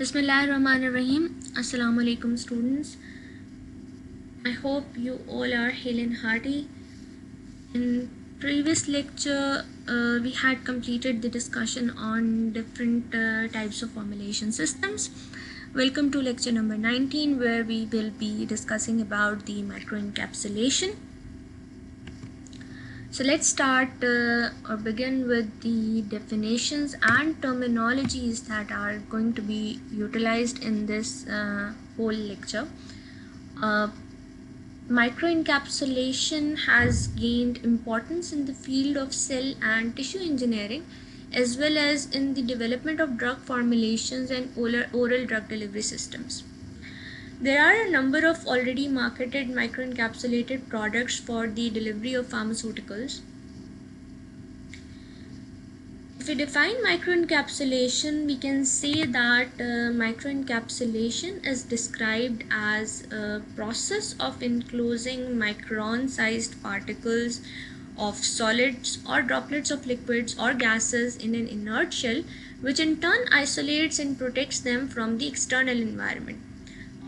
Bismillahirrahmanirrahim. Assalamu alaikum students. I hope you all are hale and hearty. In previous lecture, we had completed the discussion on different types of formulation systems. Welcome to lecture number 19, where we will be discussing about the microencapsulation. So let's start or begin with the definitions and terminologies that are going to be utilized in this whole lecture. Microencapsulation has gained importance in the field of cell and tissue engineering, as well as in the development of drug formulations and oral drug delivery systems. There are a number of already marketed microencapsulated products for the delivery of pharmaceuticals. If we define microencapsulation, we can say that microencapsulation is described as a process of enclosing micron-sized particles of solids or droplets of liquids or gases in an inert shell, which in turn isolates and protects them from the external environment.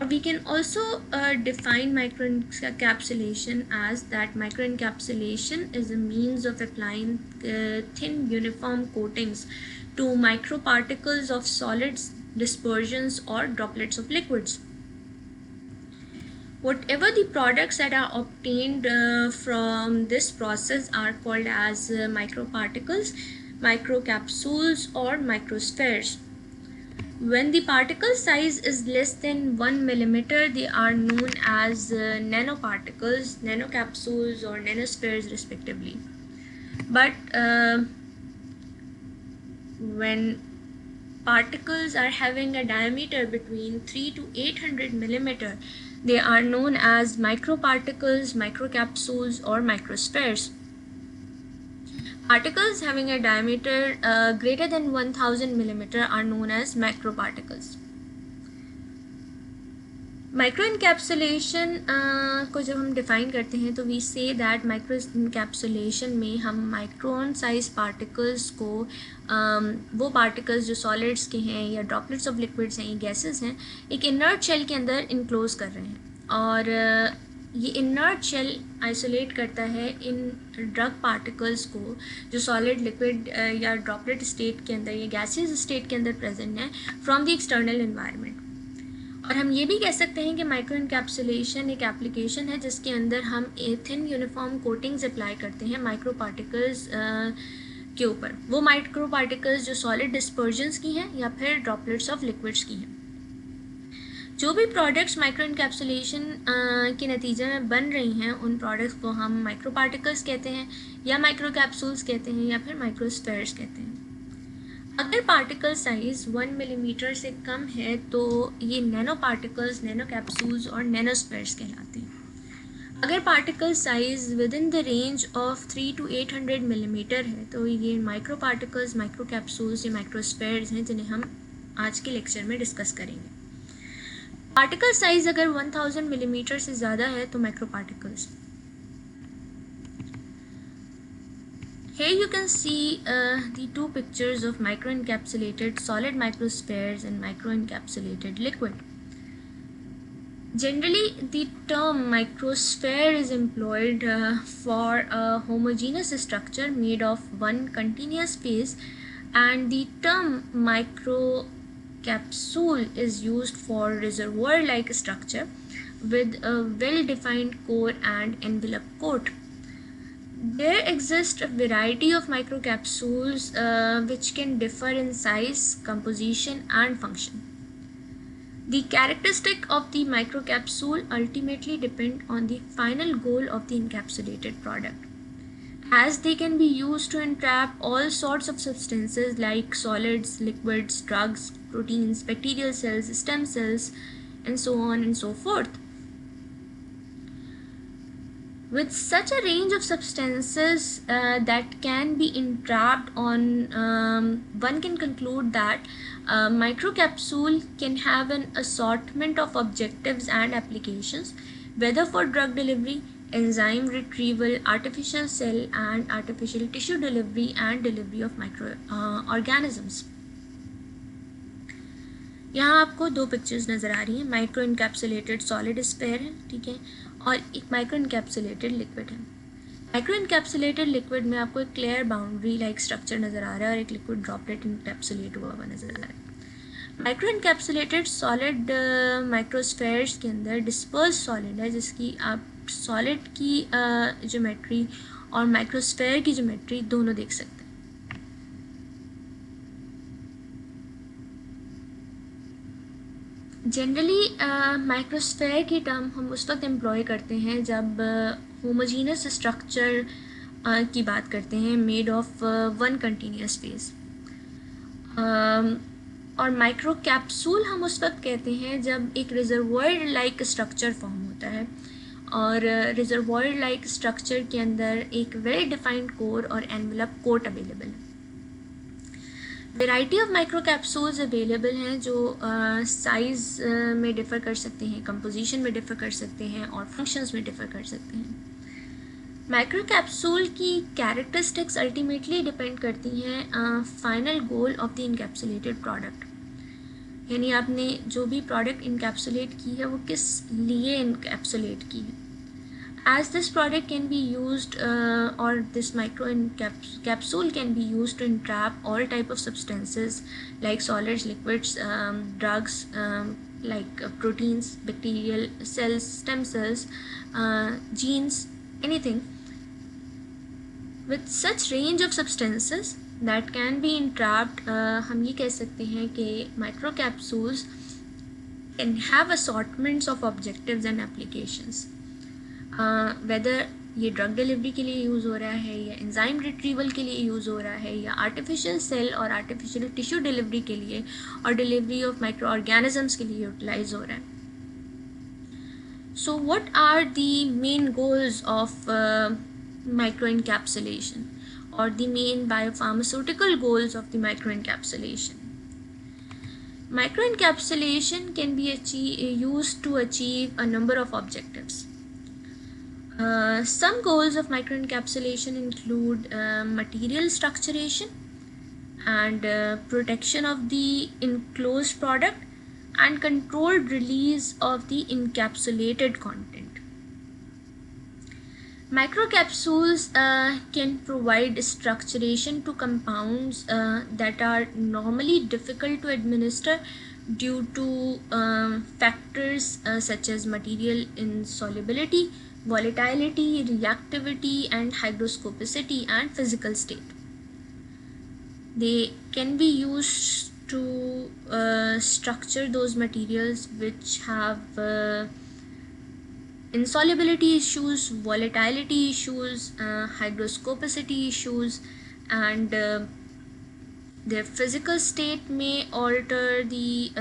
Or we can also define microencapsulation as that microencapsulation is a means of applying thin uniform coatings to microparticles of solids, dispersions, or droplets of liquids. Whatever the products that are obtained from this process are called as microparticles, microcapsules, or microspheres. When the particle size is less than 1 millimeter, they are known as nanoparticles, nanocapsules, or nanospheres respectively. But when particles are having a diameter between 3 to 800 millimeter, they are known as microparticles, microcapsules, or microspheres. Particles having a diameter greater than 1000 millimeter are known as macroparticles. माइक्रोइनकैप्सुलेशन को जब हम define करते हैं तो we say that माइक्रोइनकैप्सुलेशन में हम micron size particles को वो पार्टिकल्स जो सॉलिड्स के हैं या ड्रॉपलेट्स ऑफ लिक्विड्स हैं या गैसेस हैं एक इनर्ट शेल के अंदर इनक्लोज कर रहे हैं और ये इनर्ट शेल आइसोलेट करता है इन ड्रग पार्टिकल्स को जो सॉलिड लिक्विड या ड्रॉपलेट स्टेट के अंदर या गैसेस स्टेट के अंदर प्रेजेंट है फ्रॉम द एक्सटर्नल एनवायरनमेंट. और हम ये भी कह सकते हैं कि माइक्रोइनकैप्सुलेशन एक एप्लीकेशन है जिसके अंदर हम थिन यूनिफॉर्म कोटिंग्स अप्लाई करते हैं माइक्रो पार्टिकल्स के ऊपर. वो माइक्रो पार्टिकल्स जो सॉलिड डिस्पर्जन्स की हैं या फिर ड्रॉपलेट्स ऑफ लिक्विड्स की हैं. जो भी प्रोडक्ट्स माइक्रोइनकैप्सुलेशन के नतीजे में बन रही हैं उन प्रोडक्ट्स को हम माइक्रो पार्टिकल्स कहते हैं या माइक्रो कैप्सूल्स कहते हैं या फिर माइक्रोस्फेयर्स कहते हैं. अगर पार्टिकल साइज़ 1 मिलीमीटर से कम है तो ये नैनो पार्टिकल्स, नैनो कैप्सूल्स और नैनोस्फेयर्स कहलाते हैं. अगर particle size with in the range of 3 to 800 millimetre है तो ये माइक्रो पार्टिकल्स, माइक्रो कैप्सूल्स या माइक्रोस्फेयर्स हैं जिन्हें हम आज के लेक्चर में डिस्कस करेंगे. पार्टिकल साइज़ अगर 1000 मिलीमीटर से ज़्यादा है तो micro particles. Here you can see the two pictures of microencapsulated solid microspheres and microencapsulated liquid. Generally, the term microsphere is employed for a homogeneous structure made of one continuous phase, and the term microcapsule is used for reservoir-like structure with a well-defined core and envelope coat. There exists a variety of microcapsules which can differ in size, composition, and function. The characteristic of the microcapsule ultimately depend on the final goal of the encapsulated product, as they can be used to entrap all sorts of substances like solids, liquids, drugs, proteins, bacterial cells, stem cells, and so on and so forth. With such a range of substances that can be entrapped on, one can conclude that a microcapsule can have an assortment of objectives and applications, whether for drug delivery, enzyme retrieval, artificial cell and artificial tissue delivery and delivery of microorganisms. यहाँ आपको दो pictures नज़र आ रही हैं, micro encapsulated solid sphere है, ठीक है, और एक माइक्रो इनकैप्सुलेटेड लिक्विड है। माइक्रो इनकैप्सुलेटेड लिक्विड में आपको एक क्लियर बाउंड्री लाइक स्ट्रक्चर नज़र आ रहा है और एक लिक्विड ड्रॉपलेट इनकैप्सुलेट हुआ नज़र आ रहा है। माइक्रो इनकैप्सुलेटेड सॉलिड माइक्रोस्फेयर्स के अंदर डिस्पर्स सॉलिड है, जिसकी आप सॉलिड की ज्योमेट्री और माइक्रोस्फेयर की ज्योमेट्री दोनों देख सकते हैं। जनरली माइक्रोस्फेयर की टर्म हम उस वक्त एम्प्लॉय करते हैं जब होमोजीनस स्ट्रक्चर की बात करते हैं made of one continuous phase, और माइक्रो कैप्सूल हम उस वक्त कहते हैं जब एक रिजर्वॉयर लाइक स्ट्रक्चर फॉर्म होता है और रिजर्वॉयर लाइक स्ट्रक्चर के अंदर एक वेल डिफाइंड कोर और एनवेलप कोट अवेलेबल है। Variety of micro capsules available हैं जो साइज़ में डिफ़र कर सकते हैं, कंपोजिशन में डिफ़र कर सकते हैं और फंक्शंस में डिफ़र कर सकते हैं। माइक्रो कैप्सूल की कैरेक्टरिस्टिक्स अल्टीमेटली डिपेंड करती हैं final goal of the encapsulated product, यानी आपने जो भी प्रोडक्ट इनकैप्सुलेट की है वो किस लिए इनकैप्सुलेट की है। As this product can be used or this micro capsule can be used to entrap all type of substances like solids, liquids, drugs, like proteins, bacterial cells, stem cells, genes, anything. With such range of substances that can be entrapped, हम ये कह सकते हैं कि micro capsules can have assortments of objectives and applications. Whether ये drug delivery के लिए use हो रहा है या एंजाइम रिट्रीवल के लिए यूज़ हो रहा है या आर्टिफिशियल सेल और आर्टिफिशियल टिश्यू डिलीवरी के लिए और डिलीवरी ऑफ माइक्रो ऑर्गेनिजम्स के लिए यूटिलाइज हो रहा है। So what are the main goals of micro encapsulation और the main biopharmaceutical goals of the micro encapsulation? Micro encapsulation can be used to achieve a number of objectives. Some goals of microencapsulation include material structuration and protection of the enclosed product and controlled release of the encapsulated content. Microcapsules can provide structuration to compounds that are normally difficult to administer due to factors such as material insolubility, volatility, reactivity, and hygroscopicity and physical state. They can be used to structure those materials which have insolubility issues, volatility issues, hygroscopicity issues, and their physical state may alter the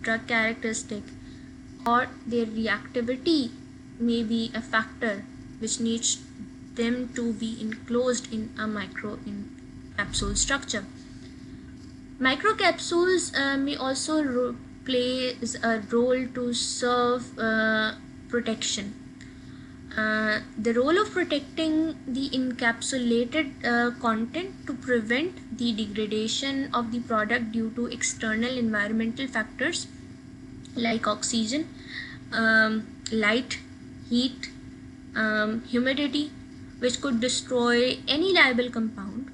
drug characteristic, or their reactivity may be a factor which needs them to be enclosed in a microcapsule structure. Microcapsules may also play a role to serve protection. The role of protecting the encapsulated content to prevent the degradation of the product due to external environmental factors like oxygen, light, heat, humidity, which could destroy any liable compound,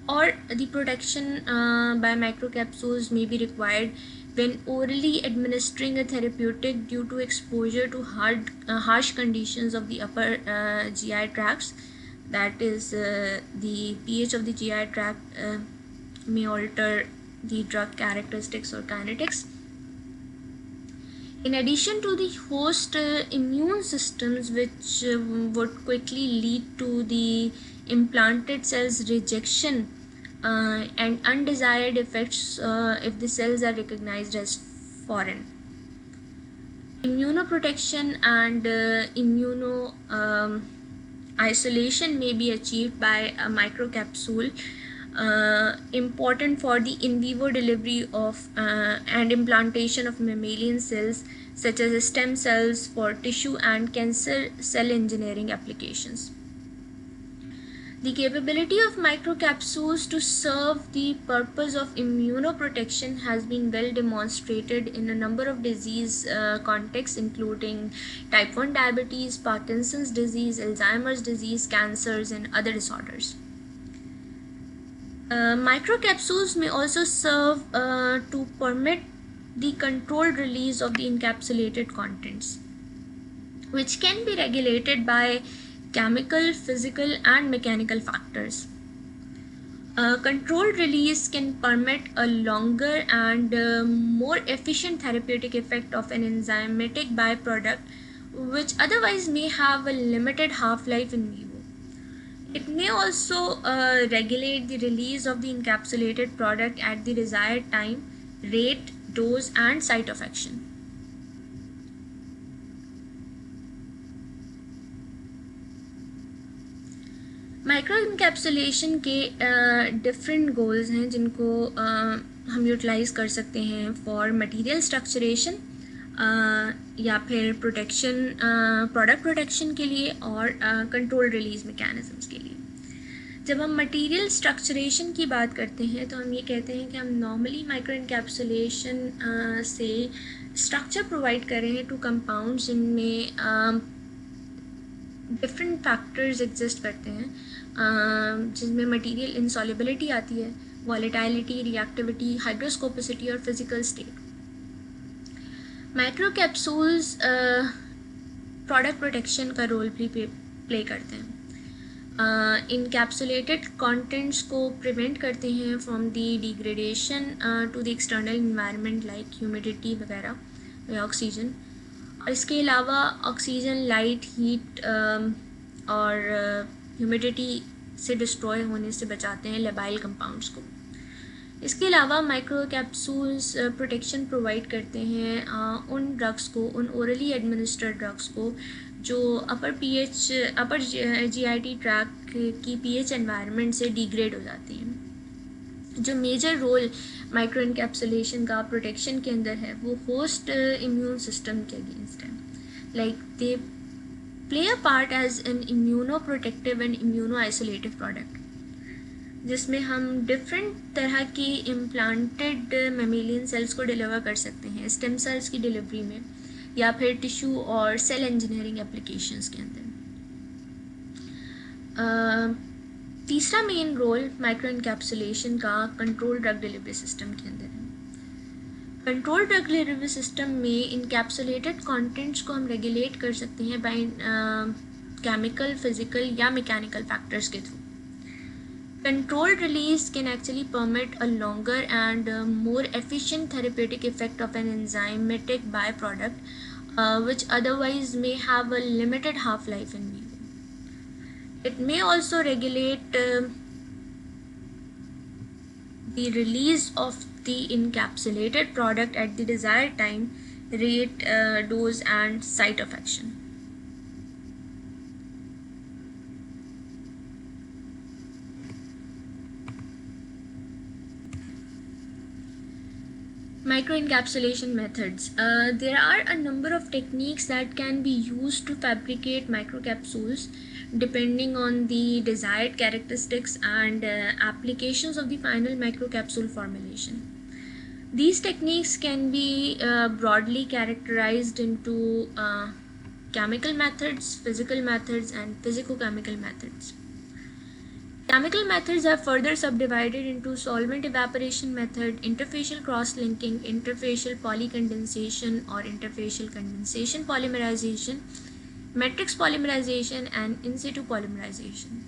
or the protection by microcapsules may be required when orally administering a therapeutic due to exposure to harsh conditions of the upper GI tracts. That is, the pH of the GI tract may alter the drug characteristics or kinetics. In addition to the host immune systems, which would quickly lead to the implanted cells rejection and undesired effects if the cells are recognized as foreign. Immunoprotection and immuno isolation may be achieved by a microcapsule, important for the in vivo delivery of and implantation of mammalian cells such as stem cells for tissue and cancer cell engineering applications. The capability of microcapsules to serve the purpose of immunoprotection has been well demonstrated in a number of disease contexts, including type 1 diabetes, Parkinson's disease, Alzheimer's disease, cancers, and other disorders. Microcapsules may also serve to permit the controlled release of the encapsulated contents, which can be regulated by chemical, physical, and mechanical factors. Controlled release can permit a longer and more efficient therapeutic effect of an enzymatic byproduct, which otherwise may have a limited half-life in vivo. It may also regulate the release of the encapsulated product at the desired time, rate, dose, and site of action. Micro encapsulation के different goals हैं जिनको हम utilise कर सकते हैं for material स्ट्रक्चरेशन या फिर protection, product protection के लिए और कंट्रोल रिलीज मैकेनिज्म्स के लिए. जब हम मटेरियल स्ट्रक्चरेशन की बात करते हैं तो हम ये कहते हैं कि हम नॉर्मली माइक्रो इनकैप्सुलेशन से स्ट्रक्चर प्रोवाइड कर रहे हैं टू कंपाउंड्स जिनमें डिफरेंट फैक्टर्स एग्जिस्ट करते हैं, जिसमें मटेरियल इंसॉल्युबिलिटी आती है, वॉलेटिलिटी, रिएक्टिविटी, हाइड्रोस्कोपिसिटी और physical state. Micro capsules product protection का रोल भी प्ले करते हैं. इनकैप्सुलेटेड कंटेंट्स को प्रिवेंट करते हैं from the degradation to the external environment like humidity वगैरह या ऑक्सीजन. और इसके अलावा ऑक्सीजन, लाइट, हीट और ह्यूमिडिटी से डिस्ट्रॉय होने से बचाते हैं लेबाइल कंपाउंड्स को. इसके अलावा माइक्रो कैप्सूल्स प्रोटेक्शन प्रोवाइड करते हैं उन ड्रग्स को, उन ओरली एडमिनिस्टर्ड ड्रग्स को जो अपर जीआईटी ट्रैक्ट की पीएच एनवायरनमेंट से डिग्रेड हो जाती हैं. जो मेजर रोल माइक्रो इनकैप्सुलेशन का प्रोटेक्शन के अंदर है वो होस्ट इम्यून सिस्टम के अगेंस्ट है. Like they play a part as an immuno protective and immuno isolative product, जिसमें हम डिफरेंट तरह की इम्प्लांटेड मेमेलियन सेल्स को डिलीवर कर सकते हैं स्टेम सेल्स की डिलीवरी में या फिर टिश्यू और सेल इंजीनियरिंग एप्लीकेशंस के अंदर. तीसरा मेन रोल माइक्रो इनकैप्सुलेशन का कंट्रोल ड्रग डिलीवरी सिस्टम के अंदर है. कंट्रोल ड्रग डिलीवरी सिस्टम में इनकैप्सुलेटेड कंटेंट्स को हम रेगुलेट कर सकते हैं बाय केमिकल, फिजिकल या मैकेनिकल फैक्टर्स के through. Controlled release can actually permit a longer and more efficient therapeutic effect of an enzymatic byproduct, which otherwise may have a limited half-life in vivo. It may also regulate the release of the encapsulated product at the desired time, rate, dose, and site of action. Microencapsulation methods. There are a number of techniques that can be used to fabricate microcapsules depending on the desired characteristics and applications of the final microcapsule formulation. These techniques can be broadly characterized into chemical methods, physical methods, and physicochemical methods. Chemical methods are further subdivided into solvent evaporation method, interfacial cross-linking, interfacial polycondensation or interfacial condensation polymerization, matrix polymerization, and in situ polymerization.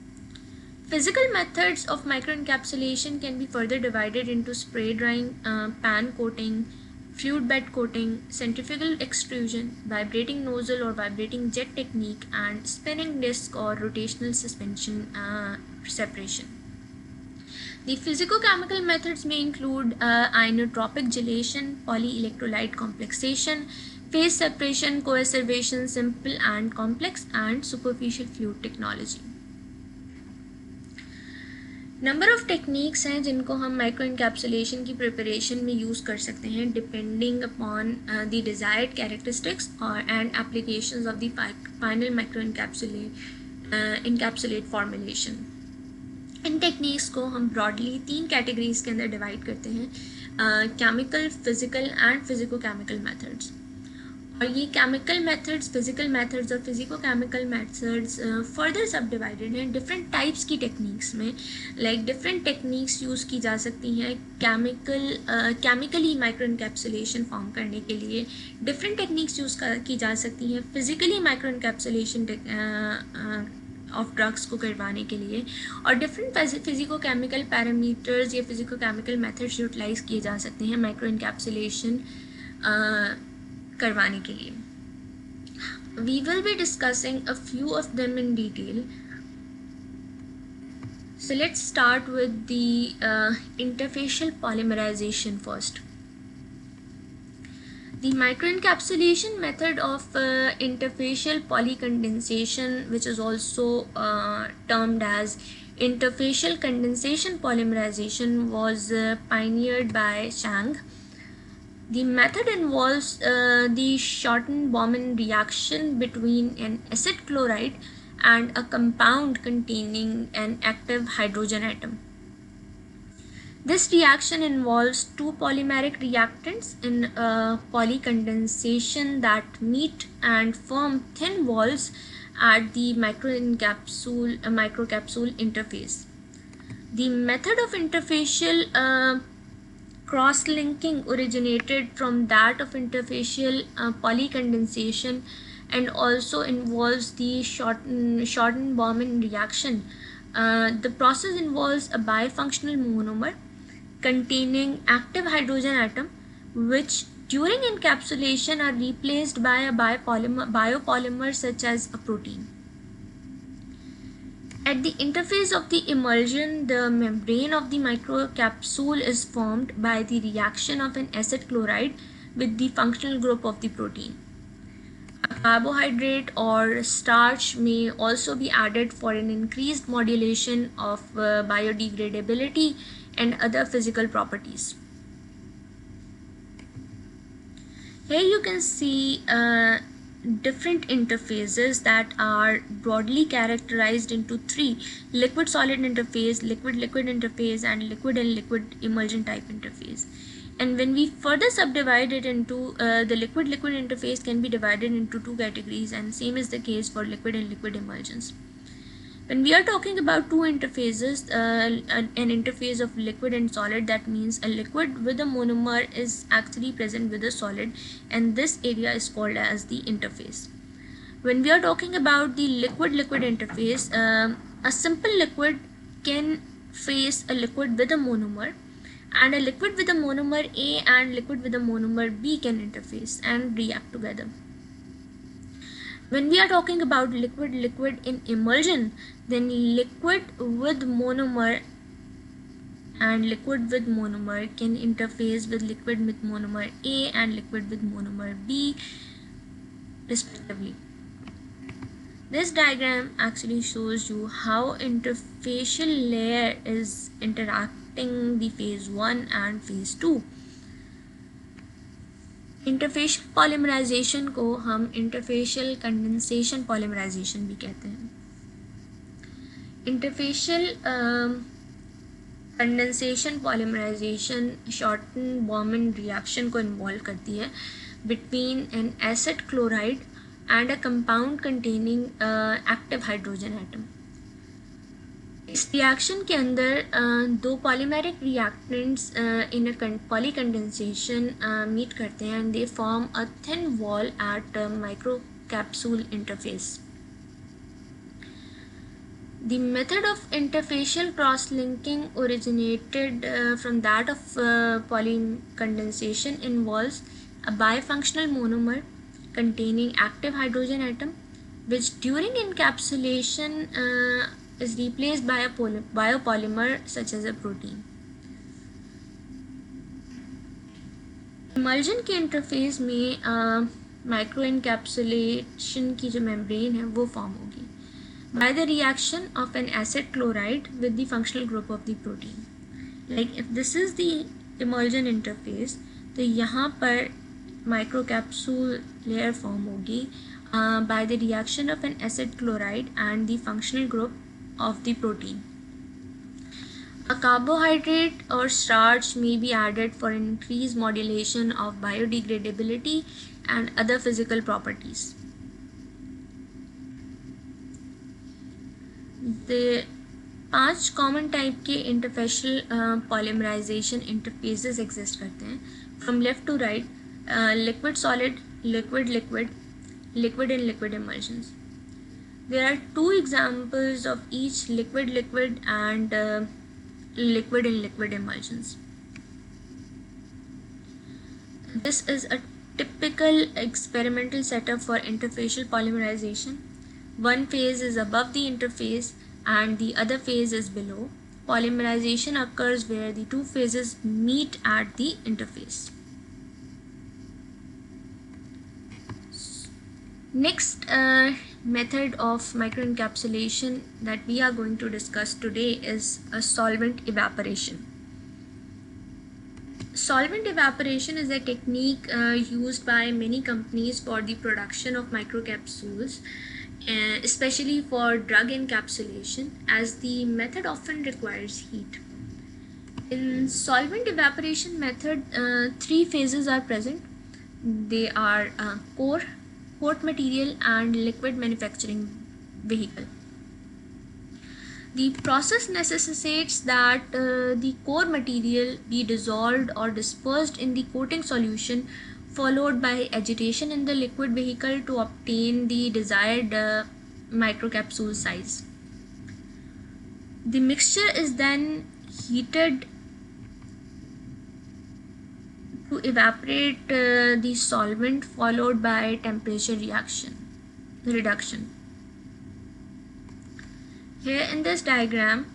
Physical methods of microencapsulation can be further divided into spray drying, pan coating, fluid bed coating, centrifugal extrusion, vibrating nozzle or vibrating jet technique, and spinning disc or rotational suspension separation. The physicochemical methods may include inotropic gelation, polyelectrolyte complexation, phase separation, coacervation, simple and complex, and superficial fluid technology. Number of techniques हैं जिनको हम माइक्रो इनकैप्सुलेशन की preparation में use कर सकते हैं depending upon the desired characteristics और and applications of the final micro encapsulate formulation. इन टेक्निक्स को हम ब्रॉडली 3 कैटेगरीज के अंदर डिवाइड करते हैं, chemical, physical and physico chemical methods. और ये केमिकल मेथड्स, फिजिकल मेथड्स और फिजिको केमिकल मेथड्स फर्दर सब डिवाइडेड हैं डिफरेंट टाइप्स की टेक्निक्स में। लाइक डिफरेंट टेक्निक्स यूज़ की जा सकती हैं केमिकली माइक्रो इनकैप्सुलेशन फॉर्म करने के लिए, डिफरेंट टेक्निक्स यूज़ की जा सकती हैं physically micro encapsulation of drugs को करवाने के लिए, और डिफरेंट फिजिको केमिकल पैरामीटर्स या फिजिको केमिकल मेथड्स यूटिलाइज किए जा सकते हैं माइक्रो इनकैप्सुलेशन करवाने के लिए। We will be discussing a few of them in detail. So let's start with the interfacial polymerization first. The microencapsulation method of interfacial polycondensation, which is also termed as interfacial condensation polymerization, was pioneered by Chang. The method involves the Schotten-Baumann reaction between an acid chloride and a compound containing an active hydrogen atom. This reaction involves two polymeric reactants in polycondensation that meet and form thin walls at the microcapsule interface. The method of interfacial cross-linking originated from that of interfacial polycondensation and also involves the Schotten-Baumann reaction. The process involves a bifunctional monomer containing active hydrogen atom, which during encapsulation are replaced by a biopolymer such as a protein. At the interface of the emulsion, the membrane of the microcapsule is formed by the reaction of an acid chloride with the functional group of the protein. A carbohydrate or starch may also be added for an increased modulation of biodegradability and other physical properties. Here you can see different interfaces that are broadly characterized into three: liquid-solid interface, liquid-liquid interface, and liquid-and-liquid emulsion type interface. And when we further subdivide it into the liquid-liquid interface can be divided into two categories, and same is the case for liquid and liquid emulsions. When we are talking about two interfaces, an interface of liquid and solid, that means a liquid with a monomer is actually present with a solid, and this area is called as the interface. When we are talking about the liquid-liquid interface, a simple liquid can face a liquid with a monomer, and a liquid with a monomer A and liquid with a monomer B can interface and react together. When we are talking about liquid-liquid in emulsion, then liquid with monomer and liquid with monomer can interface with liquid with monomer A and liquid with monomer B respectively. This diagram actually shows you how interfacial layer is interacting the phase 1 and phase 2. Interfacial polymerisation को हम interfacial condensation polymerisation भी कहते हैं। Interfacial condensation polymerisation Schotten Baumann reaction को involve करती है between an acid chloride and a compound containing active hydrogen atom. इस reaction के अंदर दो polymeric reactants in a polycondensation meet करते हैं and they form a thin wall at microcapsule interface. The method of interfacial cross-linking originated from that of polykondensation involves a bifunctional monomer containing active hydrogen atom, which during encapsulation is replaced by a biopolymer such as a protein. Emulsion के interface में micro इनकैप्सुलेशन की जो membrane है वो form होगी by the reaction of an acid chloride with the functional group of the protein. Like if this is the emulsion interface, तो यहाँ पर microcapsule layer form होगी by the reaction of an acid chloride and the functional group of the protein. A carbohydrate or starch may be added for increased modulation of biodegradability and other physical properties. The 5 common type के interfacial polymerization interfaces exist करते हैं from left to right: liquid solid, liquid liquid, liquid and liquid emulsions. There are 2 examples of each: liquid liquid and liquid and liquid emulsions. This is a typical experimental setup for interfacial polymerization. One phase is above the interface and the other phase is below. Polymerization occurs where the 2 phases meet at the interface. Next method of microencapsulation that we are going to discuss today is a solvent evaporation. Solvent evaporation is a technique used by many companies for the production of microcapsules, especially for drug encapsulation, as the method often requires heat. In solvent evaporation method, 3 phases are present. They are core, coat material and liquid manufacturing vehicle. The process necessitates that the core material be dissolved or dispersed in the coating solution, followed by agitation in the liquid vehicle to obtain the desired microcapsule size. The mixture is then heated to evaporate the solvent, followed by temperature reduction. Here in this diagram,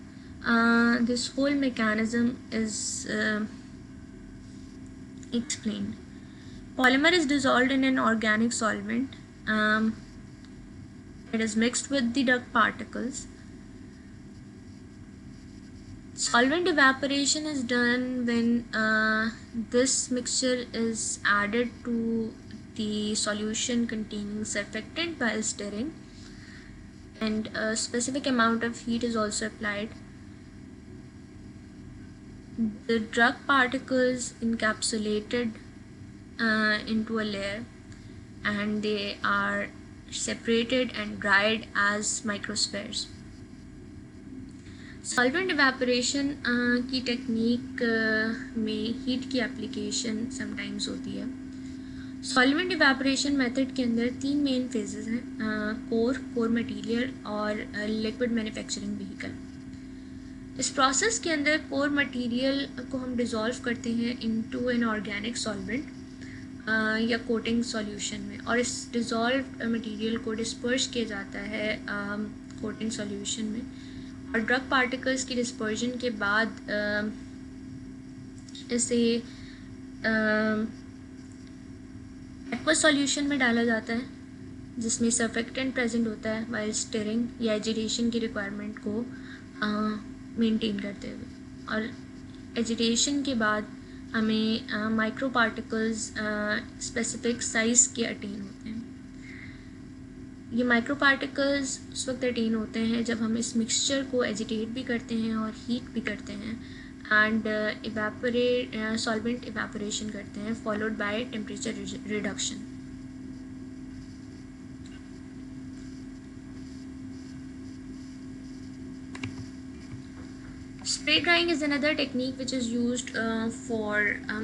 this whole mechanism is explained. Polymer is dissolved in an organic solvent. It is mixed with the drug particles. Solvent evaporation is done when this mixture is added to the solution containing surfactant while stirring, and a specific amount of heat is also applied. The drug particles encapsulated into a layer, and they are separated and dried as microspheres. Solvent evaporation की technique में heat की application sometimes होती है. Solvent evaporation method के अंदर 3 main phases हैं: core material और liquid manufacturing vehicle. इस प्रोसेस के अंदर कोर मटेरियल को हम डिज़ोल्व करते हैं इनटू एन ऑर्गेनिक सॉल्वेंट या कोटिंग सॉल्यूशन में, और इस डिज़ोल्व मटेरियल को डिस्पर्स किया जाता है कोटिंग सॉल्यूशन में, और ड्रग पार्टिकल्स की डिस्पर्जन के बाद इसे एक्वा सॉल्यूशन में डाला जाता है, जिसमें सर्फेक्टेंट प्रेजेंट होता है वाइल स्टिरिंग या एजिटेशन की रिक्वायरमेंट को मेंटेन करते हुए. और एजिटेशन के बाद हमें माइक्रो पार्टिकल्स स्पेसिफिक साइज़ के अटेन होते हैं. ये माइक्रो पार्टिकल्स उस वक्त अटेन होते हैं जब हम इस मिक्सचर को एजिटेट भी करते हैं और हीट भी करते हैं, एंड सॉल्वेंट इवेपोरेशन करते हैं, followed by temperature reduction. Spray drying is another technique which is used for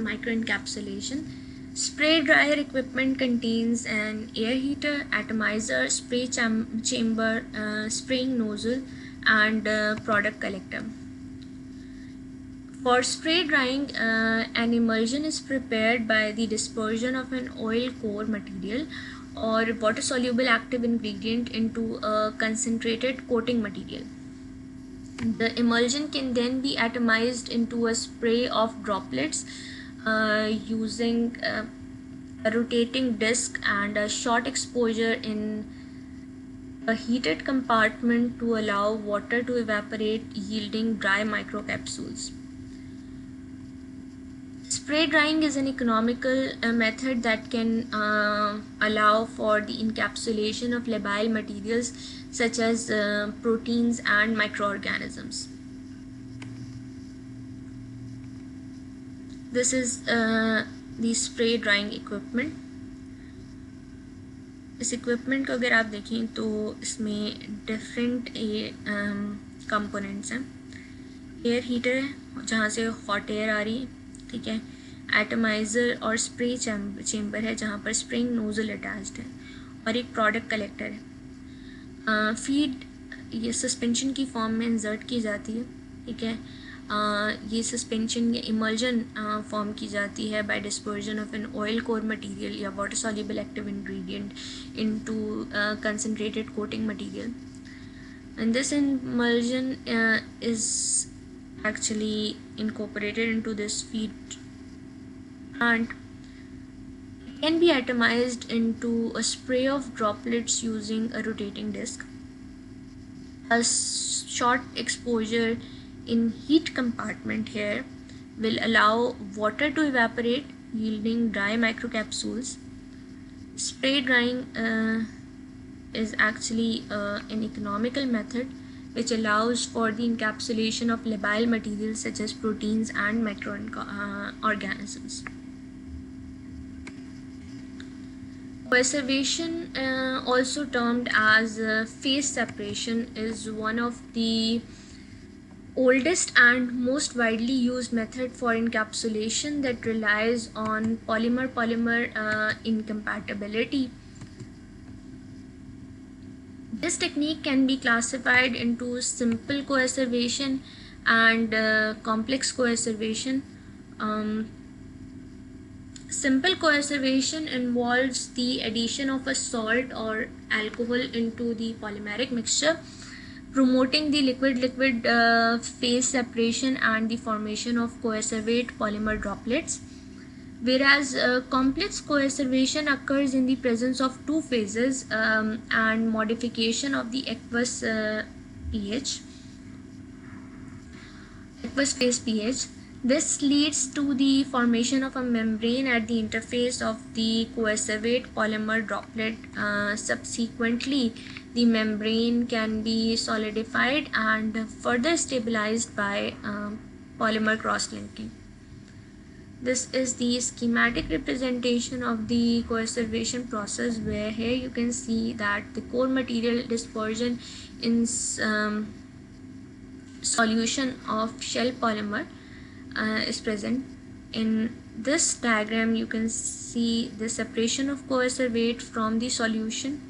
microencapsulation. Spray dryer equipment contains an air heater, atomizer, spray chamber, spraying nozzle, and product collector. For spray drying, an emulsion is prepared by the dispersion of an oil core material or water-soluble active ingredient into a concentrated coating material. The emulsion can then be atomized into a spray of droplets using a rotating disc and a short exposure in a heated compartment to allow water to evaporate, yielding dry microcapsules. Spray drying is an economical method that can allow for the encapsulation of labile materials, such as proteins and microorganisms. This is the spray drawing equipment. इस equipment को अगर आप देखें तो इसमें different components हैं। Air heater है जहाँ से हॉट एयर आ रही है, ठीक है। एटमाइज़र और स्प्रे चेम्बर है जहाँ पर स्प्रिंग नोज़ल अटैच्ड है, और एक प्रोडक्ट कलेक्टर है। फीड ये सस्पेंशन की फॉर्म में इंसर्ट की जाती है, ठीक है। ये सस्पेंशन या इमल्जन फॉर्म की जाती है by dispersion of an oil core material या water soluble active ingredient into concentrated coating material, and this emulsion is actually incorporated into this feed and can be atomized into a spray of droplets using a rotating disc. A short exposure in heat compartment here will allow water to evaporate, yielding dry microcapsules. Spray drying is actually an economical method which allows for the encapsulation of labile materials such as proteins and microorganisms. Coacervation, also termed as phase separation, is one of the oldest and most widely used method for encapsulation that relies on polymer-polymer incompatibility. This technique can be classified into simple coacervation and complex coacervation. Simple coacervation involves the addition of a salt or alcohol into the polymeric mixture, promoting the liquid-liquid phase separation and the formation of coacervate polymer droplets. Whereas complex coacervation occurs in the presence of two phases and modification of the aqueous phase pH. This leads to the formation of a membrane at the interface of the coacervate polymer droplet. Subsequently, the membrane can be solidified and further stabilized by polymer cross-linking. This is the schematic representation of the coacervation process, where here you can see that the core material dispersion in solution of shell polymer is present. In this diagram you can see the separation of coacervate from the solution.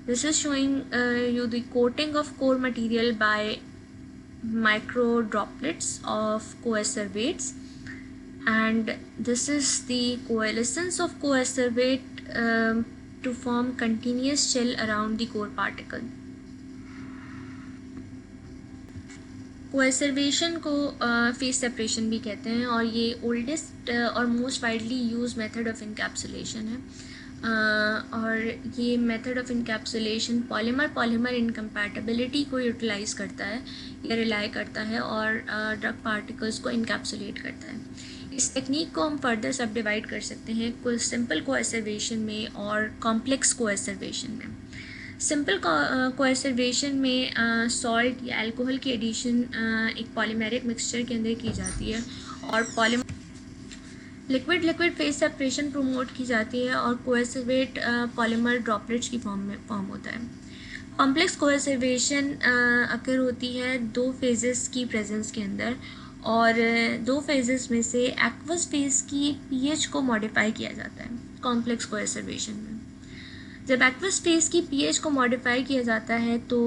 This is showing you the coating of core material by micro droplets of coacervates, and this is the coalescence of coacervate to form continuous shell around the core particle. कोएसरवेशन को face separation भी कहते हैं, और ये oldest और most widely use method of encapsulation है, और ये method of encapsulation polymer incompatibility को यूटिलाइज़ करता है या रिलाई करता है और ड्रग पार्टिकल्स को इनकैप्सुलेट करता है। इस टेक्निक को हम फर्दर सब डिवाइड कर सकते हैं कुछ सिंपल कोएसरवेशन में और कॉम्प्लेक्स कोएसरवेशन में। सिंपल कोएसरवेशन में सॉल्ट या अल्कोहल की एडिशन एक पॉलीमेरिक मिक्सचर के अंदर की जाती है और लिक्विड फेस सेपरेशन प्रमोट की जाती है और कोएसरवेट पॉलीमर ड्रॉपलेट्स की फॉर्म होता है। कॉम्प्लेक्स कोएसरवेशन अकर होती है दो फेजेस की प्रेजेंस के अंदर, और दो फेजेस में से एक्वस फेज की पीएच को मॉडिफाई किया जाता है कॉम्प्लेक्स कोएसरवेशन में। जब एक्वस फेज की पीएच को मॉडिफाई किया जाता है तो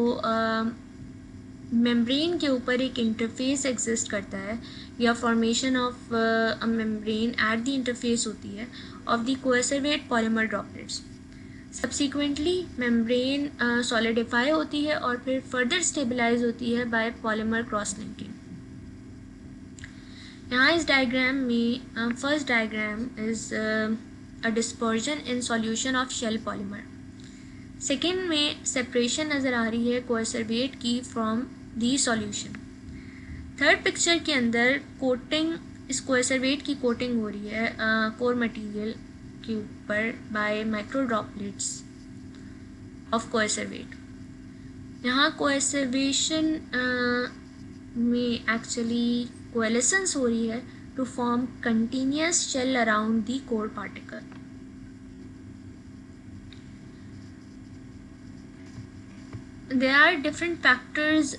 मेम्ब्रेन के ऊपर एक इंटरफेस एग्जिस्ट करता है या formation of a membrane at the interface होती है of the coacervate polymer droplets. Subsequently membrane solidify होती है और फिर फर्दर स्टेबलाइज होती है बाय पॉलीमर क्रॉस लिंकिंग। यहाँ इस डायग्राम में first diagram is a dispersion in solution of shell polymer. Second में सेपरेशन नज़र आ रही है कोएसरवेट की from the solution. Third picture के अंदर कोटिंग, इस कोएसरवेट की कोटिंग हो रही है कोर मटेरियल के ऊपर बाय माइक्रो ड्रॉपलेट्स ऑफ कोएसरवेट। यहाँ कोएसरवेशन में एक्चुअली कोएलेसेंस हो रही है to form continuous shell around the core particle. There are different factors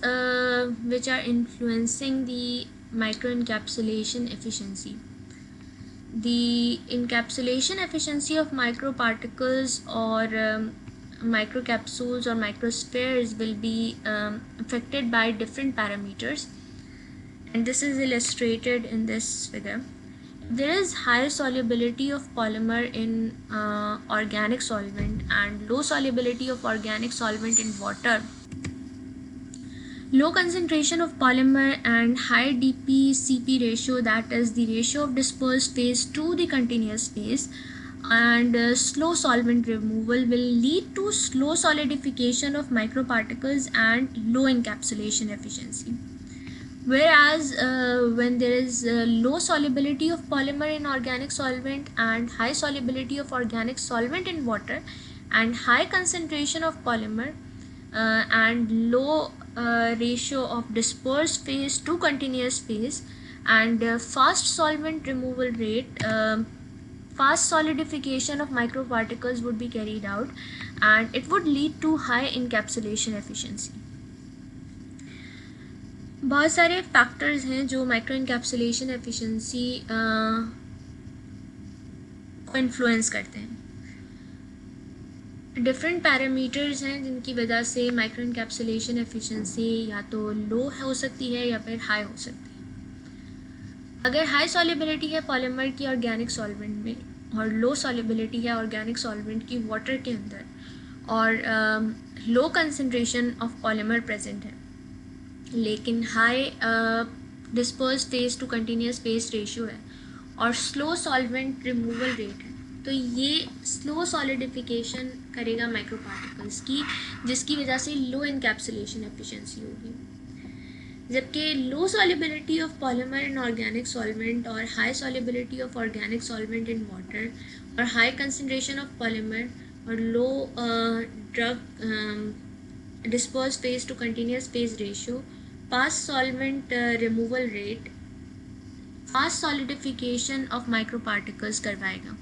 which are influencing the microencapsulation efficiency. The encapsulation efficiency of microparticles or microcapsules or microspheres will be affected by different parameters, and this is illustrated in this figure. There is high solubility of polymer in organic solvent and low solubility of organic solvent in water. Low concentration of polymer and high dp-cp ratio, that is the ratio of dispersed phase to the continuous phase, and slow solvent removal will lead to slow solidification of microparticles and low encapsulation efficiency. Whereas when there is low solubility of polymer in organic solvent and high solubility of organic solvent in water and high concentration of polymer and low ratio of dispersed phase to continuous phase and fast solvent removal rate, fast solidification of microparticles would be carried out, and it would lead to high encapsulation efficiency. बहुत सारे factors हैं जो micro encapsulation efficiency को influence करते हैं. Different parameters हैं जिनकी वजह से माइक्रो इनकैप्सुलेशन एफिशिएंसी या तो लो हो सकती है या फिर हाई हो सकती है. अगर हाई सॉल्युबिलिटी है पॉलीमर की ऑर्गेनिक सॉल्वेंट में और लो सॉल्युबिलिटी है ऑर्गेनिक सॉल्वेंट की वाटर के अंदर और low concentration of polymer present है लेकिन high disperse phase to continuous phase ratio है और स्लो सॉल्वेंट रिमूवल रेट है, तो ये स्लो सॉलिडिफिकेशन करेगा माइक्रो पार्टिकल्स की, जिसकी वजह से लो इनकैप्सुलेशन एफिशिएंसी होगी. जबकि low solubility of polymer in organic solvent और high solubility of organic solvent in water और हाई कंसनट्रेशन ऑफ पॉलीमर और लो drug dispersed phase to continuous phase ratio, fast solvent removal rate, fast solidification of microparticles करवाएगा,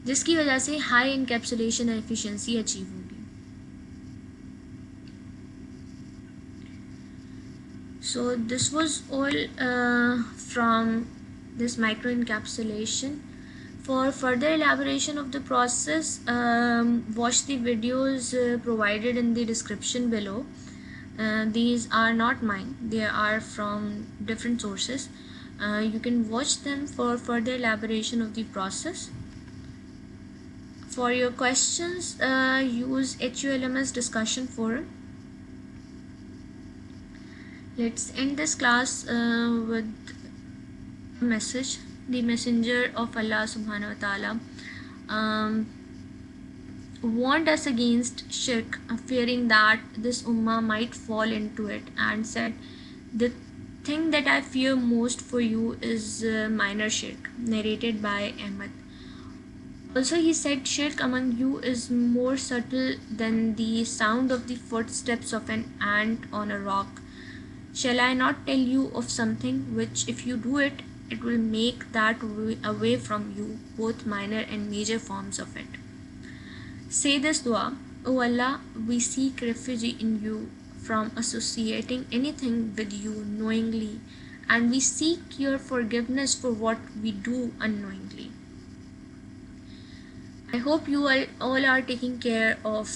जिसकी वजह से high encapsulation efficiency achieve होगी. So this was all from this microencapsulation. For further elaboration of the process, watch the videos provided in the description below. These are not mine, they are from different sources. You can watch them for further elaboration of the process. For your questions, use HULMS discussion forum. Let's end this class with a message. The messenger of Allah subhanahu wa ta'ala warned us against shirk, fearing that this ummah might fall into it, and said, the thing that I fear most for you is minor shirk, narrated by Ahmad. Also he said, shirk among you is more subtle than the sound of the footsteps of an ant on a rock. Shall I not tell you of something which, if you do it, it will make that away from you both minor and major forms of it. Say this dua, O Allah, we seek refuge in you from associating anything with you knowingly, and we seek your forgiveness for what we do unknowingly. I hope you all are taking care of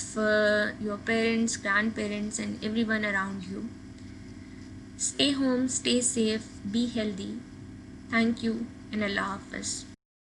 your parents, grandparents and everyone around you. Stay home, stay safe, be healthy. Thank you and Allah Hafiz.